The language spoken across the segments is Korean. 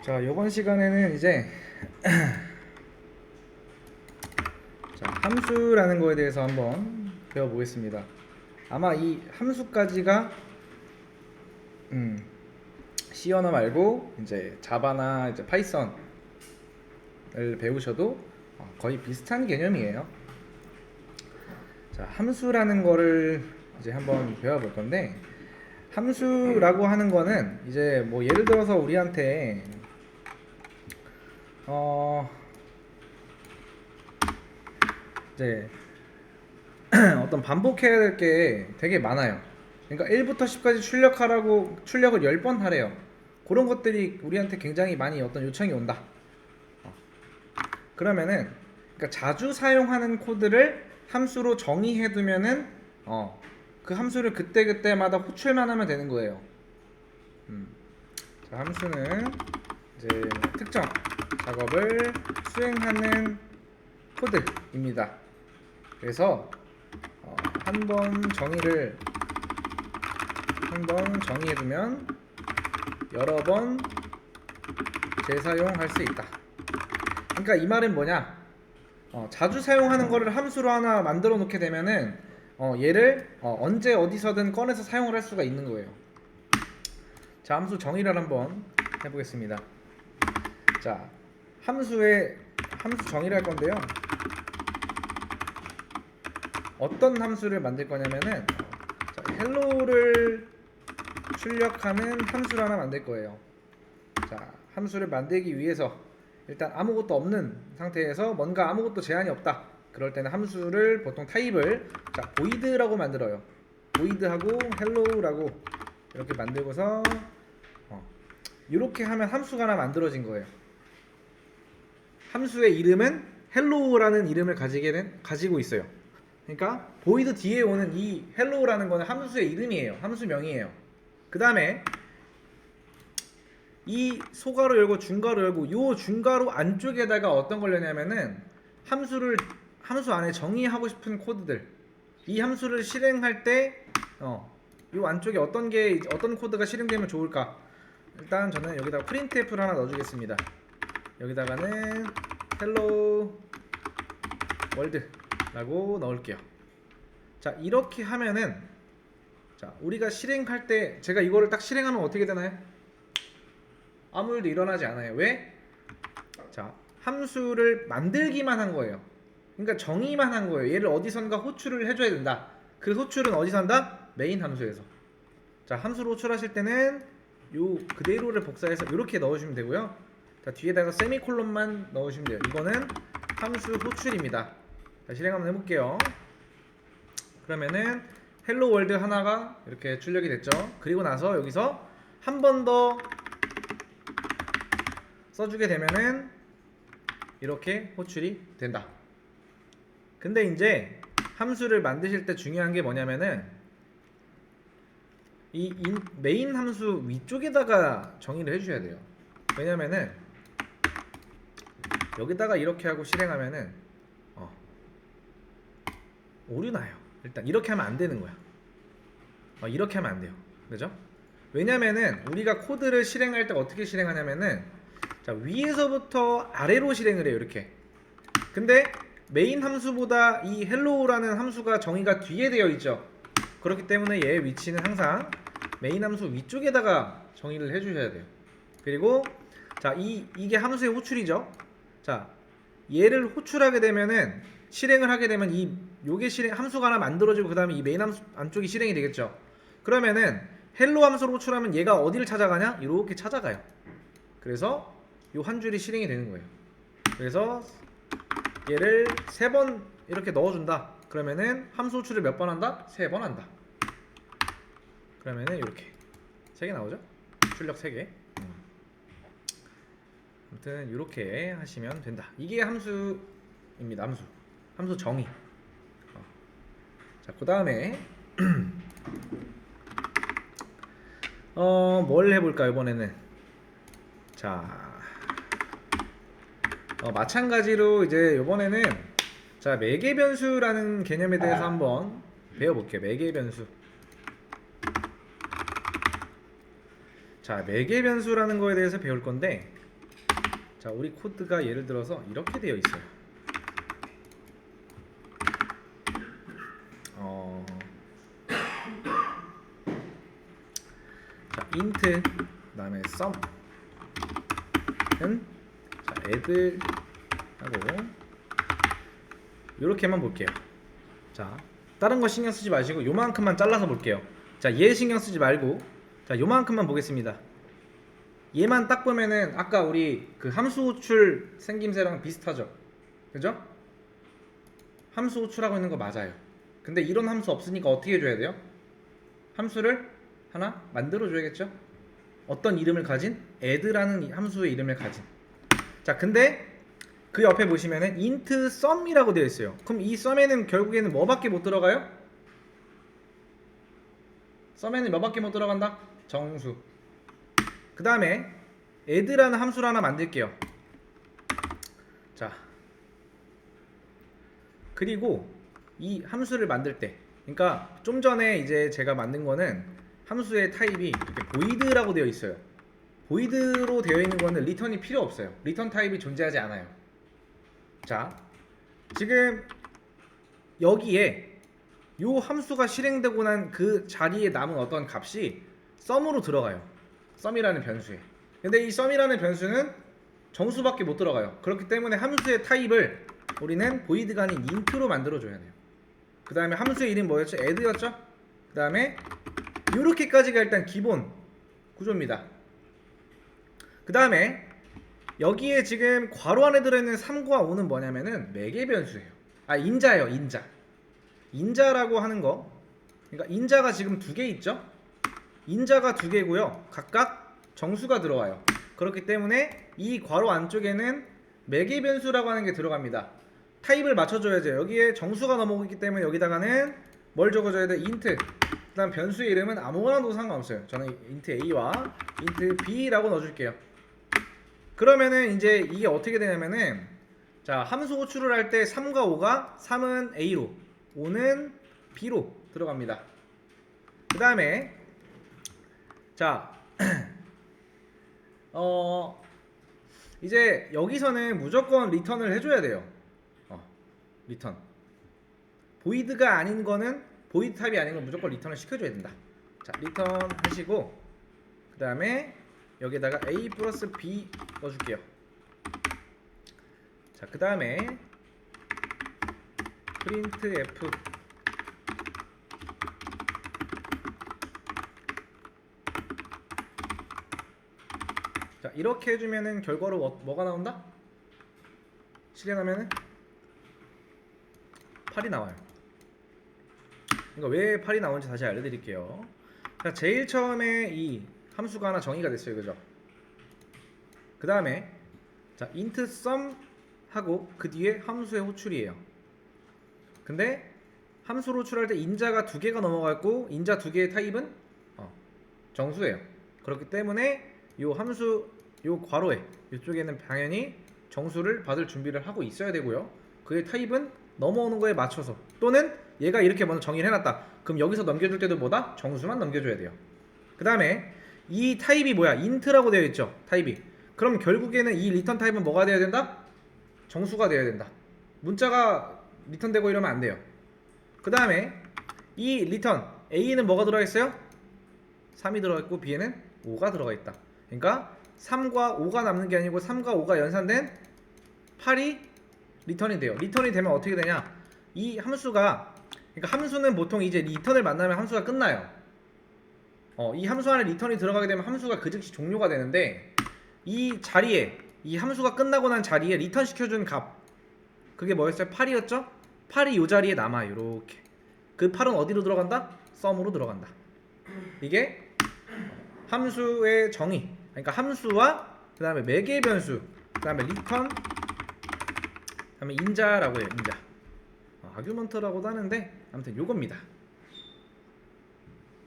자, 이번 시간에는 이제 자, 함수라는 거에 대해서 한번 배워보겠습니다. 아마 이 함수까지가 C 언어 말고 이제 자바나 이제 파이썬을 배우셔도 거의 비슷한 개념이에요. 자, 함수라는 거를 이제 한번 배워볼 건데, 함수라고 하는 거는 이제 뭐 예를 들어서 우리한테 이제 어떤 반복해야 될 게 되게 많아요. 그러니까 1부터 10까지 출력하라고 출력을 10번 하래요. 그런 것들이 우리한테 굉장히 많이 어떤 요청이 온다. 그러면은 그러니까 자주 사용하는 코드를 함수로 정의해 두면은 그 함수를 그때그때마다 호출만 하면 되는 거예요. 자, 함수는 이제 특정 작업을 수행하는 코드입니다. 그래서 한번 정의해두면 여러 번 재사용할 수 있다. 그러니까 이 말은 뭐냐? 자주 사용하는 거를 함수로 하나 만들어 놓게 되면은 얘를 언제 어디서든 꺼내서 사용을 할 수가 있는 거예요. 자, 함수 정의를 한번 해보겠습니다. 자, 함수 정의를 할 건데요. 어떤 함수를 만들 거냐면은 hello를 출력하는 함수를 하나 만들 거예요. 자, 함수를 만들기 위해서 일단 아무것도 없는 상태에서 뭔가 아무것도 제한이 없다. 그럴 때는 함수를 보통 타입을 void라고 만들어요. void하고 hello라고 이렇게 만들고서 이렇게 하면 함수가 하나 만들어진 거예요. 함수의 이름은 hello라는 이름을 가지고 있어요. 그러니까 void 뒤에 오는 이 hello라는 거는 함수의 이름이에요. 함수명이에요. 그 다음에 이 소괄호 열고 중괄호 열고 요 중괄호 안쪽에다가 어떤 걸 넣냐면은 함수 안에 정의하고 싶은 코드들, 이 함수를 실행할 때 요 안쪽에 어떤 코드가 실행되면 좋을까? 일단 저는 여기다가 printf를 하나 넣어주겠습니다. 여기다가는 hello world 라고 넣을게요. 자, 이렇게 하면은 우리가 실행할 때 제가 이거를 딱 실행하면 어떻게 되나요? 아무 일도 일어나지 않아요. 왜? 자, 함수를 만들기만 한 거예요. 그러니까 정의만 한 거예요. 얘를 어디선가 호출을 해줘야 된다. 그 호출은 어디서 한다? 메인 함수에서. 자, 함수로 호출하실 때는 요 그대로를 복사해서 이렇게 넣으시면 되고요. 자, 뒤에다가 세미콜론만 넣으시면 돼요. 이거는 함수 호출입니다. 자, 실행 한번 해볼게요. 그러면은 헬로 월드 하나가 이렇게 출력이 됐죠. 그리고 나서 여기서 한 번 더 써주게 되면은 이렇게 호출이 된다. 근데 이제 함수를 만드실 때 중요한 게 뭐냐면은 이 메인 함수 위쪽에다가 정의를 해주셔야 돼요. 왜냐면은 여기다가 이렇게 하고 실행하면은 오류 나요. 일단 이렇게 하면 안 되는 거야. 이렇게 하면 안 돼요. 그죠? 왜냐면은 우리가 코드를 실행할 때 어떻게 실행하냐면은 자, 위에서부터 아래로 실행을 해요. 이렇게. 근데 메인 함수보다 이 hello라는 함수가 정의가 뒤에 되어 있죠. 그렇기 때문에 얘의 위치는 항상 메인 함수 위쪽에다가 정의를 해주셔야 돼요. 그리고 자, 이게 함수의 호출이죠. 자, 얘를 호출하게 되면은 실행을 하게 되면 요게 함수가 하나 만들어지고 그 다음에 이 메인 함수 안쪽이 실행이 되겠죠. 그러면은 헬로 함수로 호출하면 얘가 어디를 찾아가냐? 이렇게 찾아가요. 그래서 요 한 줄이 실행이 되는 거예요. 그래서 얘를 3번 이렇게 넣어준다. 그러면은 함수 호출을 몇 번 한다? 3번 한다. 그러면은 이렇게 3개 나오죠? 출력 3개. 아무튼 이렇게 하시면 된다. 이게 함수입니다. 함수 정의. 자, 그 다음에 뭘 해볼까 이번에는. 자, 마찬가지로 이제 이번에는 자, 매개 변수라는 개념에 대해서 한번 배워볼게요. 매개 변수. 자, 매개 변수라는 거에 대해서 배울 건데 자, 우리 코드가 예를 들어서 이렇게 되어 있어요. 자, int 그다음에 sum은 자, add 하고 이렇게만 볼게요. 자, 다른 거 신경 쓰지 마시고 요만큼만 잘라서 볼게요. 자, 얘 신경 쓰지 말고 자, 요만큼만 보겠습니다. 얘만 딱 보면은 아까 우리 그 함수 호출 생김새랑 비슷하죠? 그죠? 함수 호출하고 있는 거 맞아요. 근데 이런 함수 없으니까 어떻게 해줘야 돼요? 함수를 하나 만들어 줘야겠죠? 어떤 이름을 가진? add라는 함수의 이름을 가진. 자, 근데 그 옆에 보시면은 int sum이라고 되어 있어요. 그럼 이 sum에는 결국에는 뭐밖에 못 들어가요? sum에는 뭐밖에 못 들어간다? 정수. 그 다음에 add라는 함수를 하나 만들게요. 자, 그리고 이 함수를 만들 때, 그러니까 좀 전에 이제 제가 만든 거는 함수의 타입이 이렇게 void라고 되어 있어요. void로 되어 있는 거는 return이 필요 없어요. return 타입이 존재하지 않아요. 자, 지금 여기에 요 함수가 실행되고 난 그 자리에 남은 어떤 값이 sum으로 들어가요. sum이라는 변수에. 근데 이 sum이라는 변수는 정수밖에 못 들어가요. 그렇기 때문에 함수의 타입을 우리는 void가 아닌 int로 만들어 줘야 돼요. 그 다음에 함수의 이름 뭐였죠? add였죠? 그 다음에 요렇게까지가 일단 기본 구조입니다. 그 다음에 여기에 지금 괄호 안에 들어있는 3과 5는 뭐냐면은 매개 변수예요. 아, 인자예요. 인자라고 하는 거. 그러니까 인자가 지금 두 개 있죠? 인자가 두 개고요. 각각 정수가 들어와요. 그렇기 때문에 이 괄호 안쪽에는 매개 변수라고 하는 게 들어갑니다. 타입을 맞춰줘야죠. 여기에 정수가 넘어오기 때문에 여기다가는 뭘 적어줘야 돼? int. 그 다음 변수의 이름은 아무거나 넣어도 상관없어요. 저는 int a와 int b라고 넣어줄게요. 그러면은 이제 이게 어떻게 되냐면은, 자, 함수 호출을 할 때 3과 5가 3은 a로 5는 b로 들어갑니다. 그 다음에 자 이제 여기서는 무조건 리턴을 해줘야 돼요. 리턴 보이드가 아닌 거는, 보이드 타입이 아닌 건 무조건 리턴을 시켜줘야 된다. 자, 리턴 하시고 그 다음에 여기다가 a 플러스 b 넣어줄게요. 자, 그 다음에 printf 자, 이렇게 해주면은 결과로 뭐가 나온다? 실행하면은 8이 나와요. 그러니까 왜 8이 나오는지 다시 알려드릴게요. 자, 제일 처음에 이 함수가 하나 정의가 됐어요. 그죠? 그 다음에 자, int sum 하고 그 뒤에 함수의 호출이에요. 근데 함수로 호출할 때 인자가 두 개가 넘어갔고 인자 두 개의 타입은 정수예요. 그렇기 때문에 요 함수 요 괄호에 이쪽에는 당연히 정수를 받을 준비를 하고 있어야 되고요. 그의 타입은 넘어오는 거에 맞춰서, 또는 얘가 이렇게 먼저 정의를 해놨다. 그럼 여기서 넘겨줄 때도 뭐다? 정수만 넘겨줘야 돼요. 그 다음에 이 타입이 뭐야? int라고 되어 있죠. 타입이. 그럼 결국에는 이 리턴 타입은 뭐가 되어야 된다? 정수가 되어야 된다. 문자가 리턴되고 이러면 안 돼요. 그 다음에 이 리턴 A는 뭐가 들어가 있어요? 3이 들어가 있고 B에는 5가 들어가 있다. 그러니까 3과 5가 남는 게 아니고 3과 5가 연산된 8이 리턴이 돼요. 리턴이 되면 어떻게 되냐? 이 함수가, 그러니까 함수는 보통 이제 리턴을 만나면 함수가 끝나요. 이 함수 안에 리턴이 들어가게 되면 함수가 그 즉시 종료가 되는데, 이 자리에, 이 함수가 끝나고 난 자리에 리턴 시켜준 값, 그게 뭐였어요? 8이었죠? 8이 이 자리에 남아요. 이렇게. 그 8은 어디로 들어간다? sum으로 들어간다. 이게 함수의 정의. 그러니까 함수와 그 다음에 매개 변수, 그 다음에 리턴, 그 다음에 인자라고 해요. 인자. 아규먼트라고도 하는데 아무튼 요겁니다.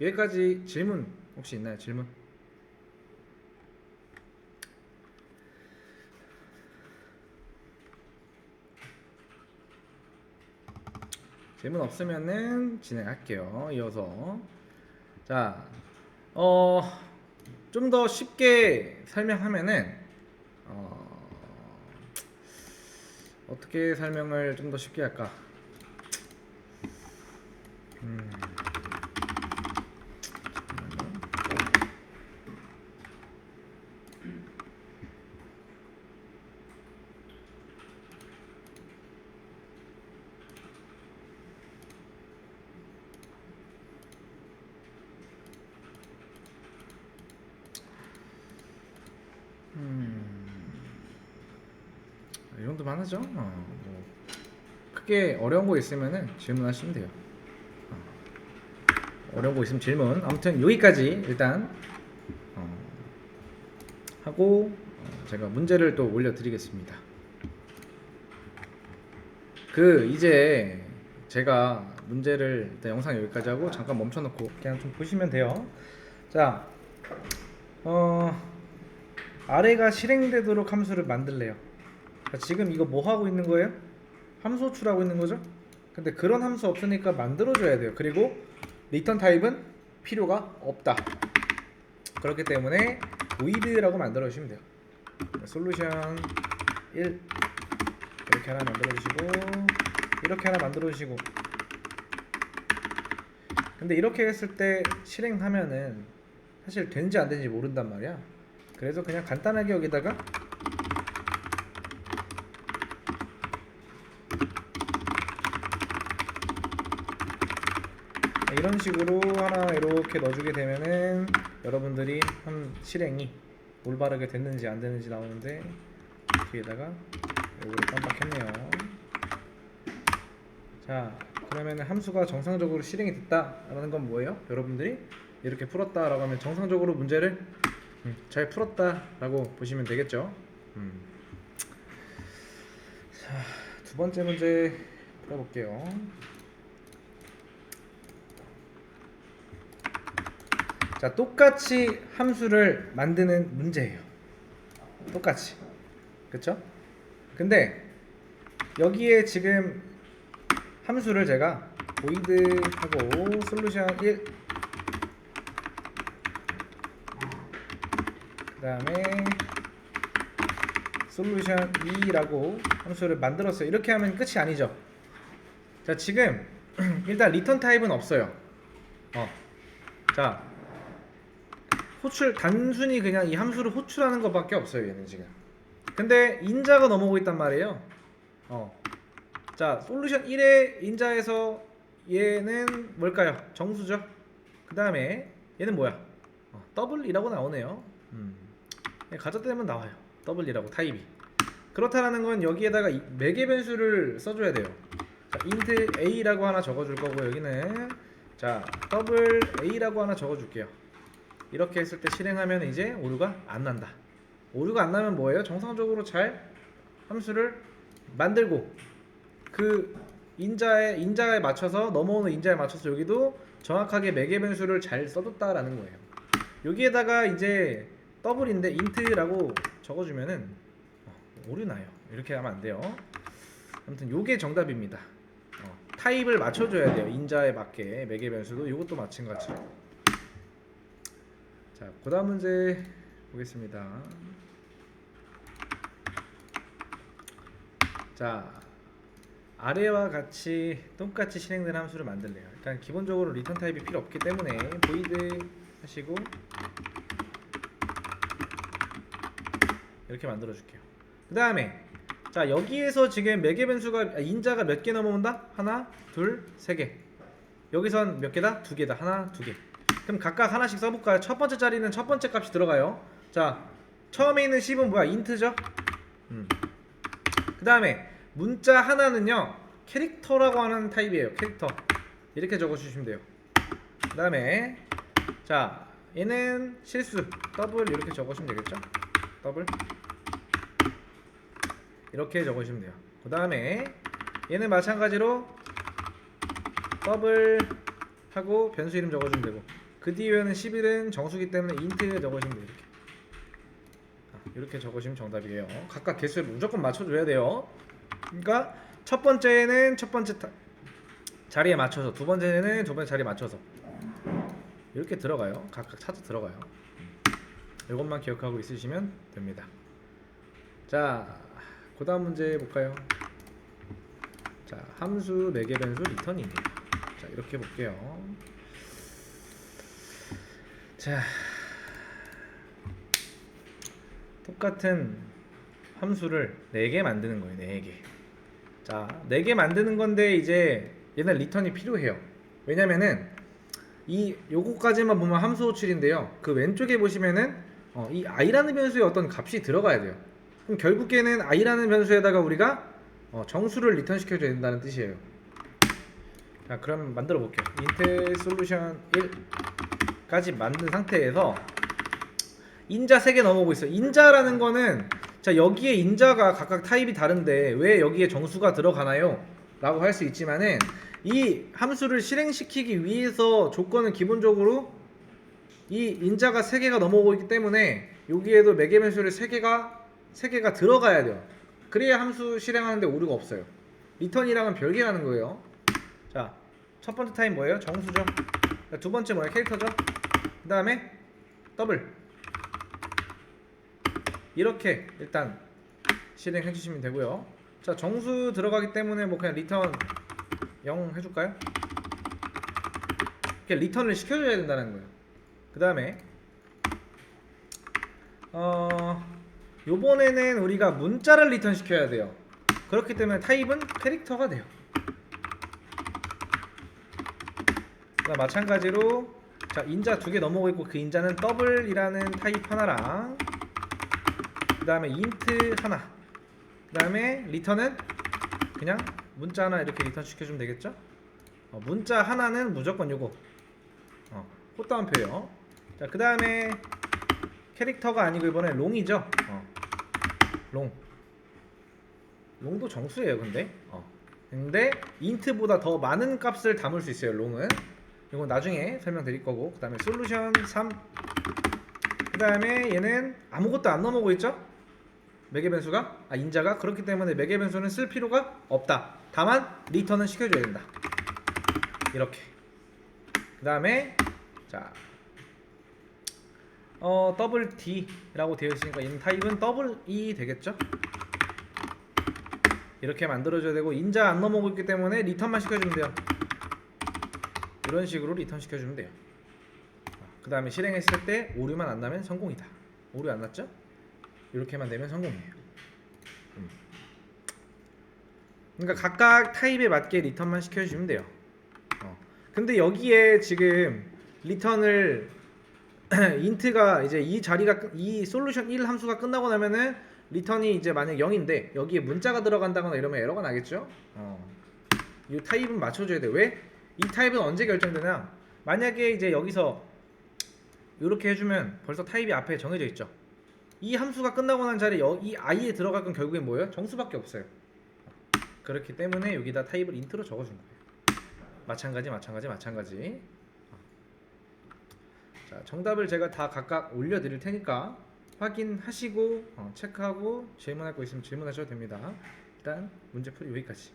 여기까지 질문 혹시 있나요? 질문? 질문 없으면은 진행할게요. 이어서 자, 좀 더 쉽게 설명하면은 어떻게 설명을 좀 더 쉽게 할까? 이 정도만 하죠. 뭐 크게 어려운 거 있으면은 질문하시면 돼요. 어려운 거 있으면 질문. 아무튼 여기까지 일단 하고 제가 문제를 또 올려드리겠습니다. 이제 제가 문제를 일단 영상 여기까지 하고 잠깐 멈춰놓고 그냥 좀 보시면 돼요. 자, 아래가 실행되도록 함수를 만들래요. 지금 이거 뭐 하고 있는 거예요? 함수 호출하고 있는 거죠? 근데 그런 함수 없으니까 만들어줘야 돼요. 그리고 리턴 타입은 필요가 없다. 그렇기 때문에 void라고 만들어주시면 돼요. 솔루션 1 이렇게 하나 만들어주시고 이렇게 하나 만들어주시고. 근데 이렇게 했을 때 실행하면은 사실 된지 안 된지 모른단 말이야. 그래서 그냥 간단하게 여기다가 이런 식으로 하나 이렇게 넣어주게 되면은 여러분들이 한 실행이 올바르게 됐는지 안 됐는지 나오는데 뒤에다가 이거를 깜빡했네요. 자, 그러면은 함수가 정상적으로 실행이 됐다라는 건 뭐예요? 여러분들이 이렇게 풀었다라고 하면 정상적으로 문제를 잘 풀었다라고 보시면 되겠죠. 자, 두 번째 문제 풀어볼게요. 자, 똑같이 함수를 만드는 문제예요. 똑같이. 그쵸? 근데 여기에 지금 함수를 제가 void 하고 솔루션 1 그 다음에 솔루션 2라고 함수를 만들었어요. 이렇게 하면 끝이 아니죠. 자, 지금 일단 리턴 타입은 없어요. 자, 호출 단순히 그냥 이 함수를 호출하는 것밖에 없어요. 얘는 지금. 근데 인자가 넘어오고 있단 말이에요. 자, 솔루션 1의 인자에서 얘는 뭘까요? 정수죠. 그 다음에 얘는 뭐야? 더블이라고 나오네요. 가져다 대면 나와요. 더블이라고 타입이. 그렇다라는 건 여기에다가 매개 변수를 써줘야 돼요. 자, int a라고 하나 적어줄 거고 여기는 자 더블 a라고 하나 적어줄게요. 이렇게 했을 때 실행하면 이제 오류가 안 난다. 오류가 안 나면 뭐예요? 정상적으로 잘 함수를 만들고 그 인자에 맞춰서 넘어오는 인자에 맞춰서 여기도 정확하게 매개 변수를 잘 써줬다라는 거예요. 여기에다가 이제 더블인데 int라고 적어주면은 오류 나요. 이렇게 하면 안 돼요. 아무튼 요게 정답입니다. 타입을 맞춰줘야 돼요. 인자에 맞게 매개 변수도 이것도 마찬가지. 자, 그 다음 문제 보겠습니다. 자, 아래와 같이 똑같이 실행되는 함수를 만들래요. 일단 기본적으로 리턴 타입이 필요 없기 때문에 void 하시고 이렇게 만들어 줄게요. 그 다음에 자, 여기에서 지금 매개 변수가 인자가 몇 개 넘어온다? 하나, 둘, 세 개. 여기선 몇 개다? 두 개다. 하나, 두 개. 그럼 각각 하나씩 써볼까요? 첫 번째 자리는 첫 번째 값이 들어가요. 자, 처음에 있는 10은 뭐야? 인트죠? 그 다음에 문자 하나는요 캐릭터라고 하는 타입이에요. 캐릭터. 이렇게 적어주시면 돼요. 그 다음에 자, 얘는 실수 더블 이렇게 적으시면 되겠죠? 더블 이렇게 적으시면 돼요. 그 다음에 얘는 마찬가지로 더블 하고 변수 이름 적어주면 되고 그 뒤에는 11은 정수기 때문에 int 적으시면 돼요. 이렇게 적으시면 정답이에요. 각각 개수를 무조건 맞춰줘야 돼요. 그러니까 첫 번째는 첫 번째 자리에 맞춰서, 두 번째는 두 번째 자리에 맞춰서 이렇게 들어가요. 각각 찾아 들어가요. 이것만 기억하고 있으시면 됩니다. 자, 그 다음 문제 볼까요? 자, 함수 매개 변수 리턴입니다. 자, 이렇게 볼게요. 자, 똑같은 함수를 4개 만드는 거예요. 4개. 자, 4개 만드는 건데 이제 얘는 리턴이 필요해요. 왜냐면은 이 요거까지만 보면 함수 호출인데요. 그 왼쪽에 보시면은 이 i라는 변수에 어떤 값이 들어가야 돼요. 그럼 결국에는 i라는 변수에다가 우리가 정수를 리턴 시켜줘야 된다는 뜻이에요. 자, 그럼 만들어 볼게요. int 솔루션 1까지 만든 상태에서 인자 3개 넘어오고 있어요. 인자라는 거는 자, 여기에 인자가 각각 타입이 다른데 왜 여기에 정수가 들어가나요? 라고 할 수 있지만은 이 함수를 실행시키기 위해서 조건은 기본적으로 이 인자가 3개가 넘어오고 있기 때문에 여기에도 매개 변수를 3개가 들어가야 돼요. 그래야 함수 실행하는데 오류가 없어요. 리턴이랑은 별개라는 거예요. 자, 첫 번째 타입 뭐예요? 정수죠. 두 번째 뭐예요? 캐릭터죠. 그 다음에 더블. 이렇게 일단 실행해 주시면 되고요. 자, 정수 들어가기 때문에 뭐 그냥 리턴 0 해줄까요? 이렇게 리턴을 시켜줘야 된다는 거예요. 그 다음에 요번에는 우리가 문자를 리턴 시켜야 돼요. 그렇기 때문에 타입은 캐릭터가 돼요. 마찬가지로 자, 인자 2개 넘어오고 있고 그 인자는 더블이라는 타입 하나랑 그 다음에 인트 하나, 그 다음에 리턴은 그냥 문자 하나 이렇게 리턴 시켜주면 되겠죠? 문자 하나는 무조건 요거 꽃다운표요. 자, 그 다음에 캐릭터가 아니고 이번에 롱이죠. 롱도 정수예요. 근데 인트보다 더 많은 값을 담을 수 있어요. 롱은 이건 나중에 설명드릴 거고. 그 다음에 솔루션 3, 그 다음에 얘는 아무것도 안 넘어오고 있죠. 매개 변수가 인자가. 그렇기 때문에 매개 변수는 쓸 필요가 없다. 다만 리턴은 시켜줘야 된다. 이렇게. 그 다음에 자, 더블 D라고 되어 있으니까 얘는 타입은 더블 E 되겠죠? 이렇게 만들어줘야 되고 인자 안 넘어오고 있기 때문에 리턴만 시켜주면 돼요. 이런 식으로 리턴 시켜주면 돼요. 그 다음에 실행했을 때 오류만 안 나면 성공이다. 오류 안 났죠? 이렇게만 되면 성공이에요. 그러니까 각각 타입에 맞게 리턴만 시켜주시면 돼요. 근데 여기에 지금 리턴을 인트가 이제 이 솔루션 1 함수가 끝나고 나면은 리턴이 이제 만약 0인데 여기에 문자가 들어간다거나 이러면 에러가 나겠죠. 이 타입은 맞춰줘야 돼. 왜? 이 타입은 언제 결정되냐? 만약에 이제 여기서 이렇게 해주면 벌써 타입이 앞에 정해져 있죠. 이 함수가 끝나고 난 자리에 이 i에 들어갈 건 결국엔 뭐예요? 정수밖에 없어요. 그렇기 때문에 여기다 타입을 인트로 적어준 거예요. 마찬가지. 자, 정답을 제가 다 각각 올려드릴 테니까 확인하시고 체크하고 질문할 거 있으면 질문하셔도 됩니다. 일단 문제풀이 여기까지.